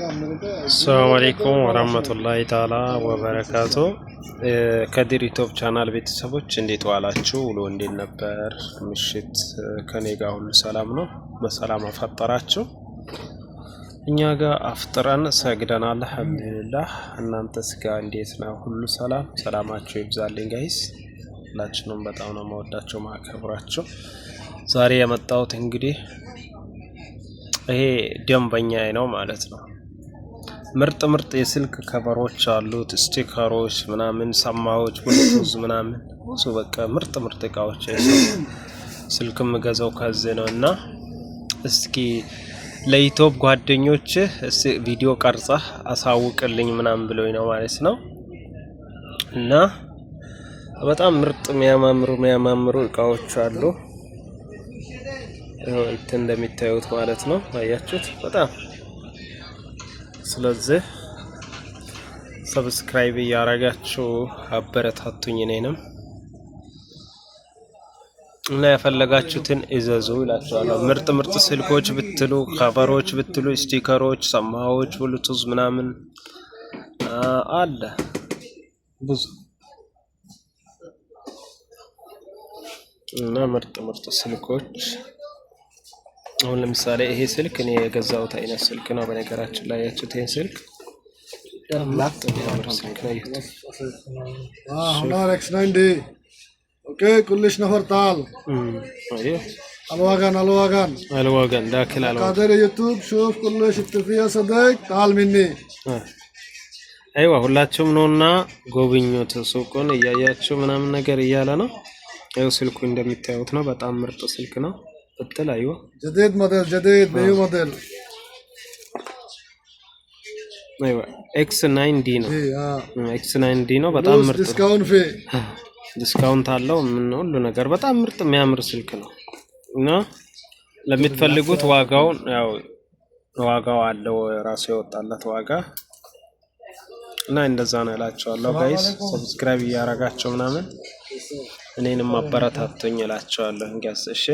السلام عليكم ورحمة الله تعالى وبركاته ከዲር ዩቲዩብ ቻናል ቤተሰቦች እንዴት ዋላችሁ? ውሎ እንዴት ነበር? ምሽት ከኔ ጋር ሁሉ ሰላም ነው። በሰላም አፈጠራችሁ? እኛ ጋር አፍጥረን ሰግደናል አልሐምዱሊላህ። እናንተስ ጋር እንዴት ነው? ሁሉ ሰላም? ሰላማችሁ ይብዛልኝ ጋይስ። ሁላችሁንም በጣም ነው የምወዳችሁ ማከብራችሁ። ዛሬ የመጣሁት እንግዲህ ይሄ ደንበኛዬ ነው ማለት ነው። ምርጥ የስልክ ከቨሮች አሉት፣ ስቲከሮች ምናምን፣ ሰማዎች፣ ብሉቱዝ ምናምን ብዙ በቃ ምርጥ እቃዎች ስልክም ገዛው ከዚህ ነው እና እስኪ ለዩቲዩብ ጓደኞች ቪዲዮ ቀርጸህ አሳውቅልኝ ምናምን ብሎኝ ነው ማለት ነው። እና በጣም ምርጥ የሚያማምሩ እቃዎች አሉ። እንትን እንደሚታዩት ማለት ነው። አያችሁት? በጣም ስለዚህ ሰብስክራይብ ያረጋችሁ አበረታቱኝ እኔንም እና የፈለጋችሁትን እዘዙ እላችኋለሁ። ምርጥ ስልኮች ብትሉ፣ ከቨሮች ብትሉ፣ ስቲከሮች፣ ሰማዎች፣ ብሉቱዝ ምናምን አለ ብዙ እና ምርጥ ስልኮች። አሁን ለምሳሌ ይሄ ስልክ እኔ የገዛሁት አይነት ስልክ ነው። በነገራችን ላይ ያችሁት ይሄ ስልክ اوكي كلش نفر تعال الواغن داخل قادر يوتيوب شوف كلش التفيه صدق تعال مني ايوه ሁላችሁም ነውና ጎብኙት ሱቁን እያያችሁ ምናምን ነገር እያለ ነው። ይሄው ስልኩ እንደምታዩት ነው። በጣም ምርጥ ስልክ ነው። በተለ ايوه جديد نيو موديل ايوه X9D ነው። X9D ነው። በጣም ምርጥ ዲስካውንት አለው። ምን ሁሉ ነገር በጣም ምርጥ የሚያምር ስልክ ነው እና ለምትፈልጉት ዋጋው አለው ራሱ የወጣለት ዋጋ እና እንደዛ ነው እላችኋለሁ ጋይስ። ሰብስክራይብ ያረጋችሁ ምናምን እኔንም አበረታቱኝ እላችኋለሁ። እንግዲህ እሺ